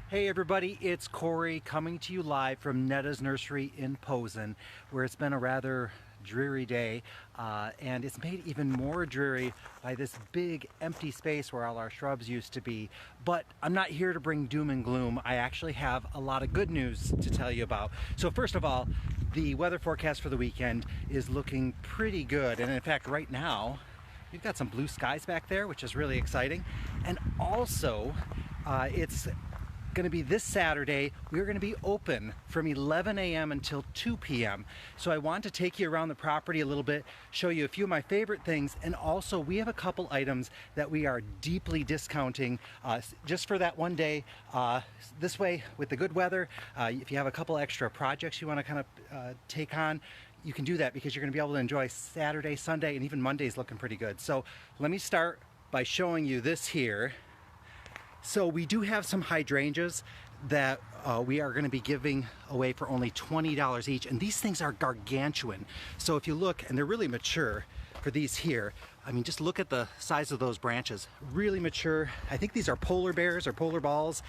Hey everybody, it's Corey coming to you live from Netta's nursery in Posen, where it's been a rather dreary day, and it's made even more dreary by this big empty space where all our shrubs used to be. But I'm not here to bring doom and gloom. I actually have a lot of good news to tell you about. So first of all, the weather forecast for the weekend is looking pretty good, and in fact right now we've got some blue skies back there, which is really exciting. And also it's going to be this Saturday. We're going to be open from 11 a.m. until 2 p.m. So I want to take you around the property a little bit, show you a few of my favorite things, and also we have a couple items that we are deeply discounting just for that one day. This way, with the good weather, if you have a couple extra projects you want to kind of take on, you can do that because you're going to be able to enjoy Saturday, Sunday, and even Monday's looking pretty good. So let me start by showing you this here. So we do have some hydrangeas that we are going to be giving away for only $20 each, and these things are gargantuan. So if you look, and they're really mature for these here, I mean, just look at the size of those branches, really mature. I think these are polar bears or polar balls,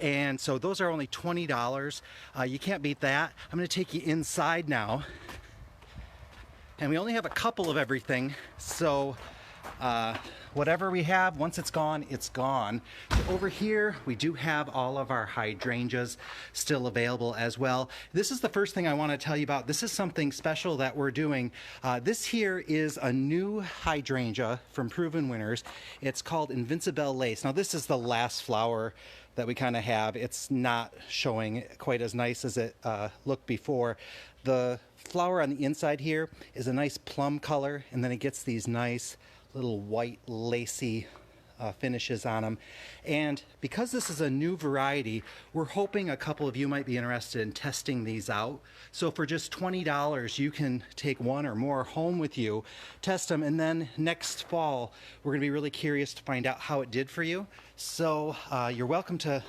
and so those are only $20. You can't beat that. I'm going to take you inside now, and we only have a couple of everything, so whatever we have, once it's gone, it's gone. So over here, we do have all of our hydrangeas still available as well. This is the first thing I want to tell you about. This is something special that we're doing. This here is a new hydrangea from Proven Winners. It's called Invincibelle Lace. Now this is the last flower that we kind of have. It's not showing quite as nice as it looked before. The flower on the inside here is a nice plum color, and then it gets these nice little white lacy finishes on them. And because this is a new variety, we're hoping a couple of you might be interested in testing these out. So for just $20, you can take one or more home with you, test them, and then next fall, we're gonna be really curious to find out how it did for you. So you're welcome to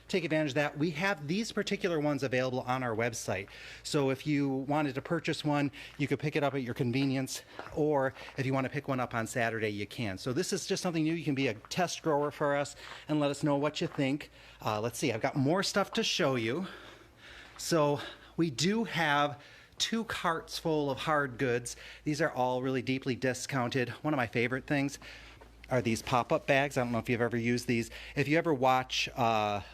take advantage of that. We have these particular ones available on our website. So if you wanted to purchase one, you could pick it up at your convenience, or if you want to pick one up on Saturday, you can. So this is just something new. You can be a test grower for us and let us know what you think. Let's see, I've got more stuff to show you. So we do have 2 carts full of hard goods. These are all really deeply discounted. One of my favorite things are these pop-up bags. I don't know if you've ever used these. If you ever watch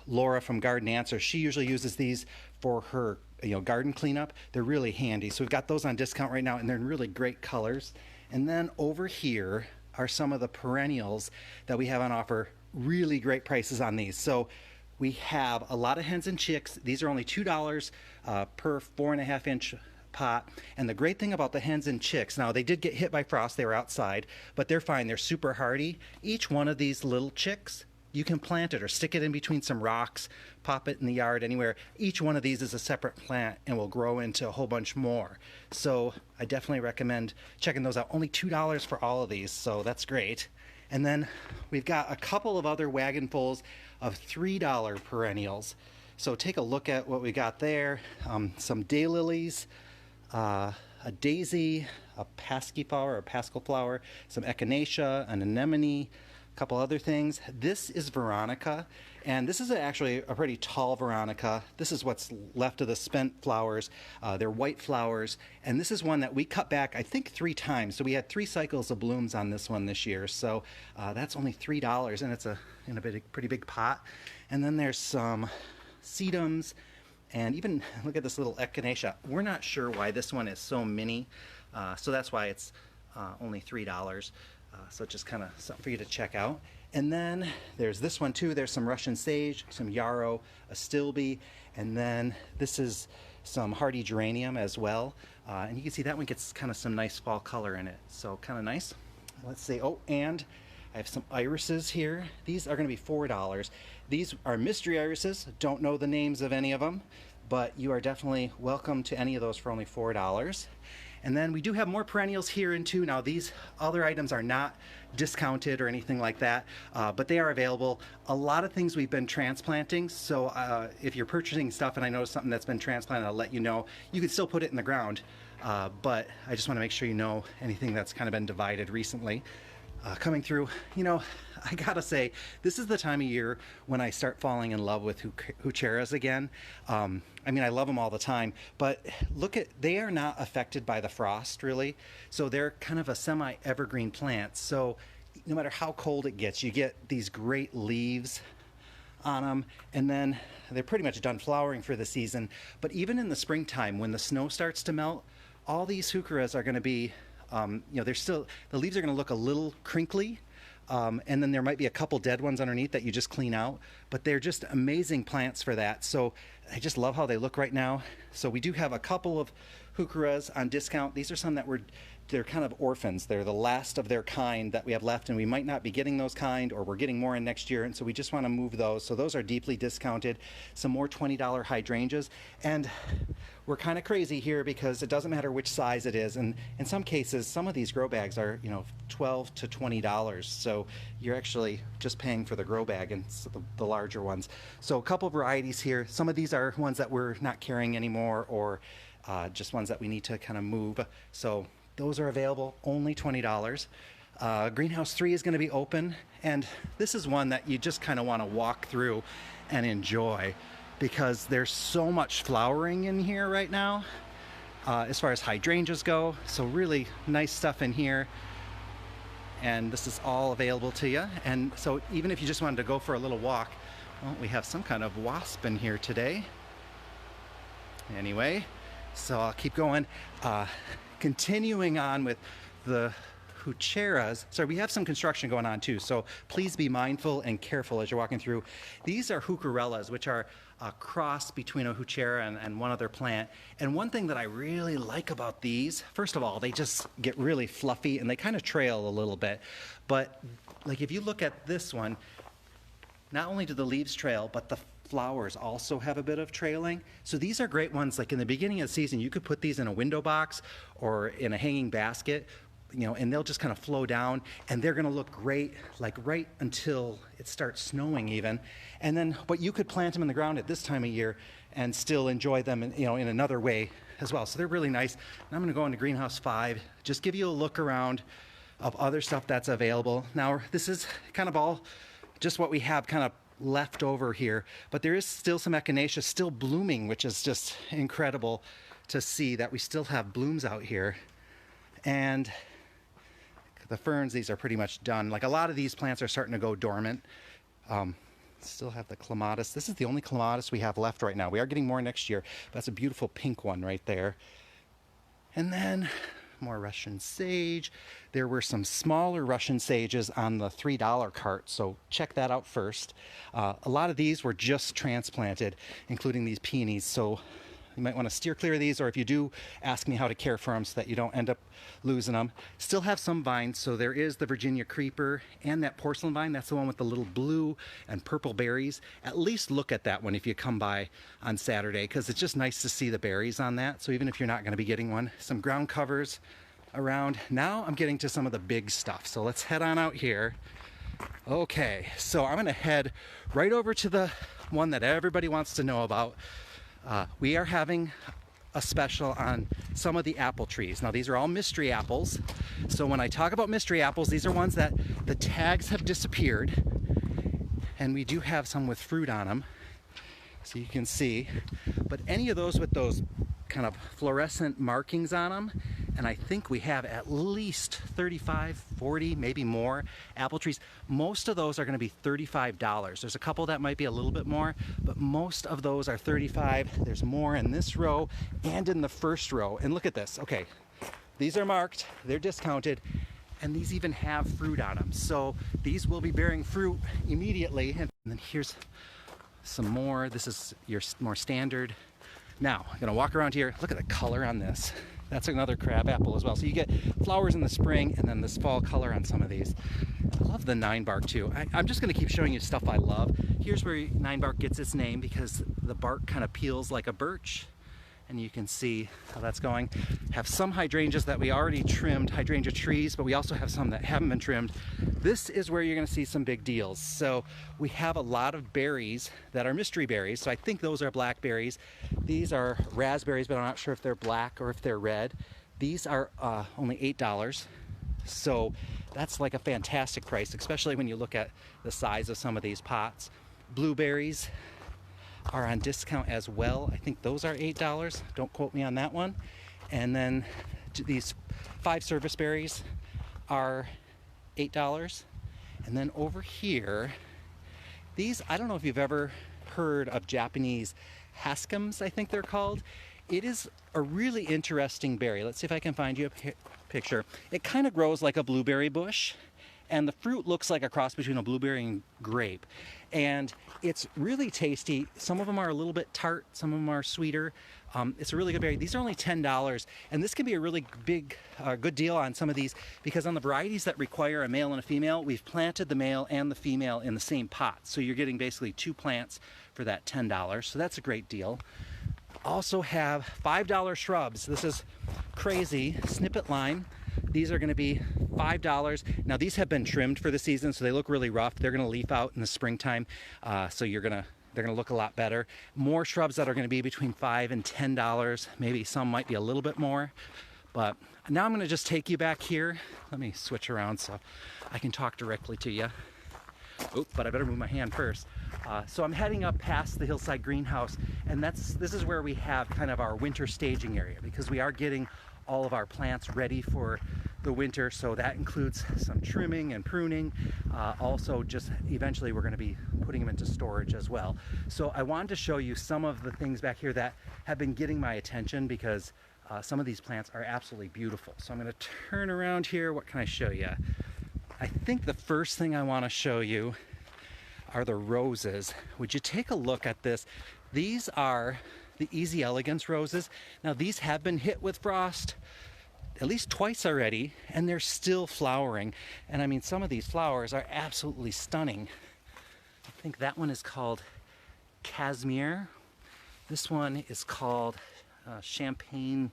Laura from Garden Answers, she usually uses these for her garden cleanup. They're really handy. So we've got those on discount right now, and they're in really great colors. And then over here are some of the perennials that we have on offer. Really great prices on these. So we have a lot of hens and chicks. These are only $2 per 4.5 inch pot. And the great thing about the hens and chicks, now they did get hit by frost, they were outside, but they're fine, they're super hardy. Each one of these little chicks, you can plant it or stick it in between some rocks, pop it in the yard, anywhere. Each one of these is a separate plant and will grow into a whole bunch more. So I definitely recommend checking those out. Only $2 for all of these, so that's great. And then we've got a couple of other wagonfuls of $3 perennials. So take a look at what we got there. Some daylilies, a daisy, a pasky flower, or pascal flower, some echinacea, an anemone, a couple other things. This is Veronica, and this is actually a pretty tall Veronica. This is what's left of the spent flowers. They're white flowers, and this is one that we cut back, I think, 3 times. So we had 3 cycles of blooms on this one this year. So that's only $3, and it's in a pretty big pot. And then there's some sedums. And even look at this little echinacea. We're not sure why this one is so mini, so that's why it's only $3. So it's just kind of something for you to check out. And then there's this one too. There's some Russian sage, some yarrow, a stilby, and then this is some hardy geranium as well. And you can see that one gets kind of some nice fall color in it, so kind of nice. Let's see. Oh, and I have some irises here. These are going to be $4. These are mystery irises. Don't know the names of any of them, but you are definitely welcome to any of those for only $4. And then we do have more perennials here in too. Now these other items are not discounted or anything like that, but they are available. A lot of things we've been transplanting, so if you're purchasing stuff and I notice something that's been transplanted, I'll let you know. You can still put it in the ground, but I just want to make sure you know anything that's kind of been divided recently. Coming through, I gotta say, this is the time of year when I start falling in love with Heucherellas again. I mean, I love them all the time, but they are not affected by the frost really. So they're kind of a semi-evergreen plant. So no matter how cold it gets, you get these great leaves on them, and then they're pretty much done flowering for the season. But even in the springtime, when the snow starts to melt, all these Heucherellas are going to be, the leaves are going to look a little crinkly, and then there might be a couple dead ones underneath that you just clean out, but they're just amazing plants for that. So I just love how they look right now. So we do have a couple of Heucherellas on discount. These are some that they're kind of orphans. They're the last of their kind that we have left, and we might not be getting those kind, or we're getting more in next year, and so we just want to move those. So those are deeply discounted. Some more $20 hydrangeas, and we're kind of crazy here because it doesn't matter which size it is, and in some cases, some of these grow bags are, $12 to $20. So you're actually just paying for the grow bag and the larger ones. So a couple varieties here. Some of these are ones that we're not carrying anymore, or just ones that we need to kind of move. So those are available, only $20. Greenhouse 3 is going to be open, and this is one that you just kind of want to walk through and enjoy because there's so much flowering in here right now as far as hydrangeas go. So really nice stuff in here, and this is all available to you. And so even if you just wanted to go for a little walk, well, we have some kind of wasp in here today. Anyway, so I'll keep going. Continuing on with the Heucherellas. So we have some construction going on too, so please be mindful and careful as you're walking through. These are Hookerellas, which are a cross between a Heucherella and one other plant. And one thing that I really like about these, first of all, they just get really fluffy and they kind of trail a little bit. But like if you look at this one, not only do the leaves trail, but the flowers also have a bit of trailing. So these are great ones. Like in the beginning of the season, you could put these in a window box or in a hanging basket, and they'll just kind of flow down, and they're going to look great, like right until it starts snowing even. And then, but you could plant them in the ground at this time of year and still enjoy them, in another way as well. So they're really nice. And I'm going to go into Greenhouse 5, just give you a look around of other stuff that's available. Now, this is kind of all just what we have kind of left over here, but there is still some Echinacea still blooming, which is just incredible to see that we still have blooms out here. And the ferns, these are pretty much done. Like a lot of these plants are starting to go dormant. Still have the Clematis. This is the only Clematis we have left right now. We are getting more next year. That's a beautiful pink one right there. And then more Russian sage. There were some smaller Russian sages on the $3 cart, so check that out first. A lot of these were just transplanted, including these peonies, so you might want to steer clear of these, or if you do, ask me how to care for them so that you don't end up losing them. Still have some vines, so there is the Virginia creeper and that porcelain vine. That's the one with the little blue and purple berries. At least look at that one if you come by on Saturday, because it's just nice to see the berries on that. So even if you're not going to be getting one, some ground covers around. Now I'm getting to some of the big stuff, so let's head on out here. Okay, so I'm going to head right over to the one that everybody wants to know about. We are having a special on some of the apple trees. Now these are all mystery apples. So when I talk about mystery apples, these are ones that the tags have disappeared, and we do have some with fruit on them, so you can see. But any of those with those kind of fluorescent markings on them, and I think we have at least 35, 40, maybe more apple trees. Most of those are going to be $35. There's a couple that might be a little bit more, but most of those are $35. There's more in this row and in the first row. And look at this. Okay, these are marked, they're discounted, and these even have fruit on them. So these will be bearing fruit immediately. And then here's some more. This is your more standard. Now, I'm going to walk around here. Look at the color on this. That's another crab apple as well. So you get flowers in the spring and then this fall color on some of these. I love the 9-bark too. I'm just going to keep showing you stuff I love. Here's where 9-bark gets its name, because the bark kind of peels like a birch. And you can see how that's going. Have some hydrangeas that we already trimmed, Hydrangea Trees, but we also have some that haven't been trimmed. This is where you're going to see some big deals. So we have a lot of berries that are mystery berries. So I think those are blackberries. These are raspberries, but I'm not sure if they're black or if they're red. These are only $8. So that's like a fantastic price, especially when you look at the size of some of these pots. Blueberries are on discount as well. I think those are $8. Don't quote me on that one. And then these 5 service berries are $8. And then over here, these, I don't know if you've ever heard of Japanese Haskems, I think they're called. It is a really interesting berry. Let's see if I can find you a picture. It kind of grows like a blueberry bush, and the fruit looks like a cross between a blueberry and grape. And it's really tasty. Some of them are a little bit tart, some of them are sweeter. It's a really good berry. These are only $10, and this can be a really good deal on some of these, because on the varieties that require a male and a female, we've planted the male and the female in the same pot. So you're getting basically 2 plants for that $10. So that's a great deal. Also have $5 shrubs. This is crazy. Snippet lime. These are going to be $5. Now these have been trimmed for the season, so they look really rough. They're going to leaf out in the springtime, so they're going to look a lot better. More shrubs that are going to be between $5 and $10. Maybe some might be a little bit more. But now I'm going to just take you back here. Let me switch around so I can talk directly to you. Oop, but I better move my hand first. So I'm heading up past the hillside greenhouse, and this is where we have kind of our winter staging area, because we are getting all of our plants ready for the winter. So that includes some trimming and pruning. Also, just eventually we're going to be putting them into storage as well. So I wanted to show you some of the things back here that have been getting my attention, because some of these plants are absolutely beautiful. So I'm going to turn around here. What can I show you? I think the first thing I want to show you are the roses. Would you take a look at this? These are the Easy Elegance roses. Now these have been hit with frost at least twice already, and they're still flowering. And I mean, some of these flowers are absolutely stunning. I think that one is called Kasmir. This one is called Champagne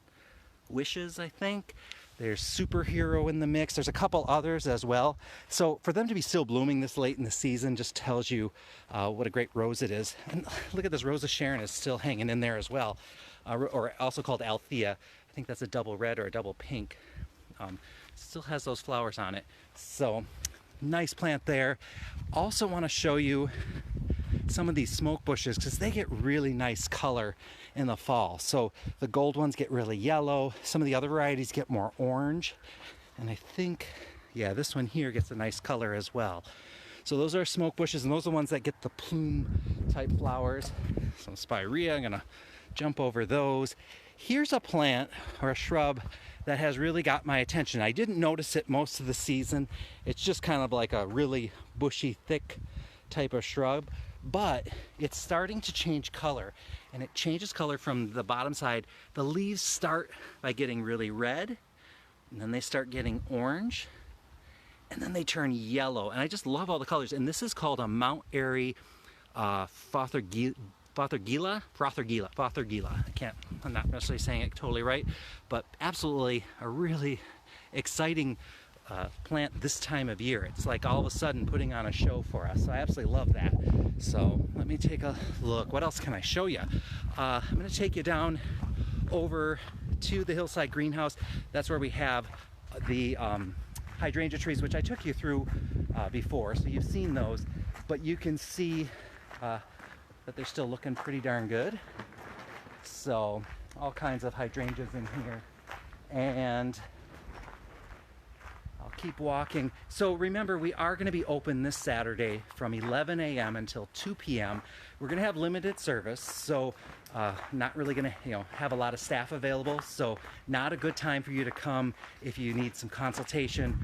Wishes, I think. There's Superhero in the mix. There's a couple others as well. So for them to be still blooming this late in the season just tells you what a great rose it is. And look at this, Rose of Sharon is still hanging in there as well, or also called Althea. I think that's a double red or a double pink. Still has those flowers on it. So nice plant there. Also want to show you some of these smoke bushes, because they get really nice color in the fall. So the gold ones get really yellow. Some of the other varieties get more orange. And I think, yeah, this one here gets a nice color as well. So those are smoke bushes, and those are the ones that get the plume type flowers. Some spirea, I'm gonna jump over those. Here's a plant or a shrub that has really got my attention. I didn't notice it most of the season. It's just kind of like a really bushy, thick type of shrub, but it's starting to change color, and it changes color from the bottom side. The leaves start by getting really red, and then they start getting orange, and then they turn yellow, and I just love all the colors. And this is called a Mount Airy Fothergilla. I'm not necessarily saying it totally right, but absolutely a really exciting plant this time of year. It's like all of a sudden putting on a show for us. So I absolutely love that. So let me take a look. What else can I show you? I'm going to take you down over to the hillside greenhouse. That's where we have the hydrangea trees, which I took you through before. So you've seen those, but you can see that they're still looking pretty darn good. So all kinds of hydrangeas in here, and I'll keep walking. So remember, we are going to be open this Saturday from 11 a.m. until 2 p.m. We're going to have limited service, so not really going to have a lot of staff available. So not a good time for you to come if you need some consultation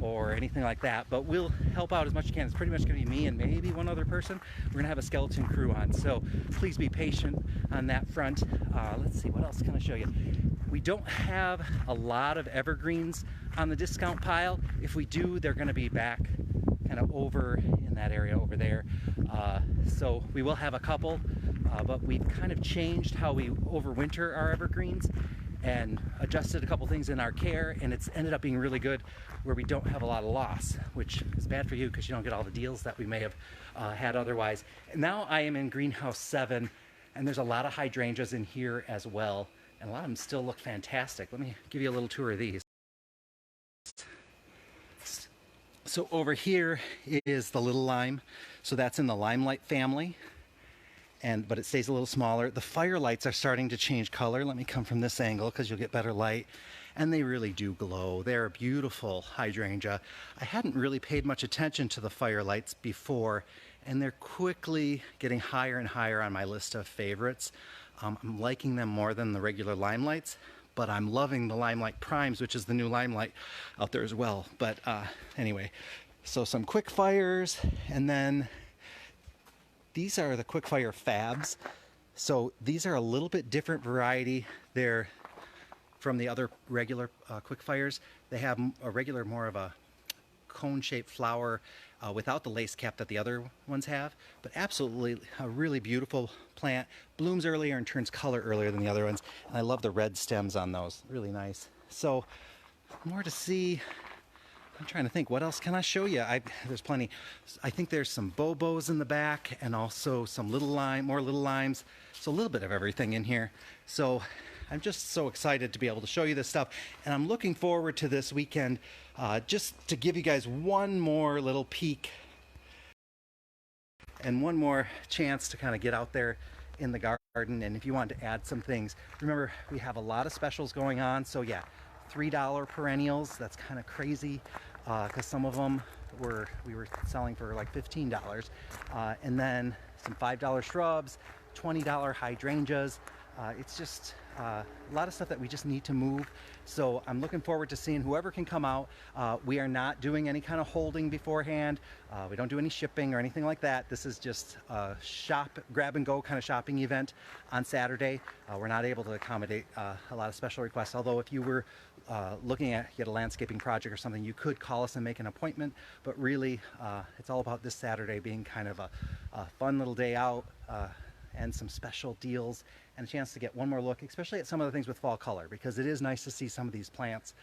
or anything like that. But we'll help out as much as we can. It's pretty much going to be me and maybe one other person. We're going to have a skeleton crew on, so please be patient on that front. Let's see, what else can I show you? We don't have a lot of evergreens on the discount pile. If we do, they're going to be back kind of over in that area over there. So we will have a couple, but we've kind of changed how we overwinter our evergreens and adjusted a couple things in our care, and it's ended up being really good where we don't have a lot of loss, which is bad for you because you don't get all the deals that we may have had otherwise. And now I am in greenhouse 7, and there's a lot of hydrangeas in here as well, and a lot of them still look fantastic. Let me give you a little tour of these. So over here is the little lime. So that's in the limelight family, but it stays a little smaller. The firelights are starting to change color. Let me come from this angle because you'll get better light. And they really do glow. They're a beautiful hydrangea. I hadn't really paid much attention to the firelights before, and they're quickly getting higher and higher on my list of favorites. I'm liking them more than the regular limelights, but I'm loving the Limelight Primes, which is the new Limelight out there as well. But anyway, so some Quickfires, and then these are the Quickfire Fabs. So these are a little bit different variety. They're from the other regular Quickfires. They have a regular, more of a cone-shaped flower without the lace cap that the other ones have, but absolutely a really beautiful plant. Blooms earlier and turns color earlier than the other ones, and I love the red stems on those. Really nice. So more to see. I'm trying to think, what else can I show you? There's plenty. I think there's some Bobos in the back, and also some more little limes. So a little bit of everything in here. So I'm just so excited to be able to show you this stuff, and I'm looking forward to this weekend just to give you guys one more little peek and one more chance to kind of get out there in the garden. And if you want to add some things, remember we have a lot of specials going on. So yeah, $3 perennials. That's kind of crazy because some of them we were selling for like $15, and then some $5 shrubs, $20 hydrangeas. It's just a lot of stuff that we just need to move. So I'm looking forward to seeing whoever can come out. We are not doing any kind of holding beforehand. We don't do any shipping or anything like that. This is just a grab and go kind of shopping event on Saturday. We're not able to accommodate a lot of special requests, although if you were looking at a landscaping project or something, you could call us and make an appointment. But really, it's all about this Saturday being kind of a fun little day out, and some special deals and a chance to get one more look, especially at some of the things with fall color, because it is nice to see some of these plants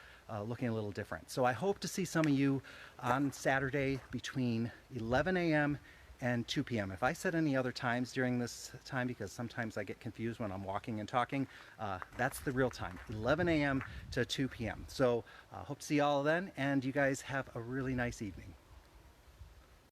looking a little different. So I hope to see some of you on Saturday between 11 a.m. and 2 p.m. If I said any other times during this time, because sometimes I get confused when I'm walking and talking, that's the real time, 11 a.m. to 2 p.m. So hope to see you all then, and you guys have a really nice evening.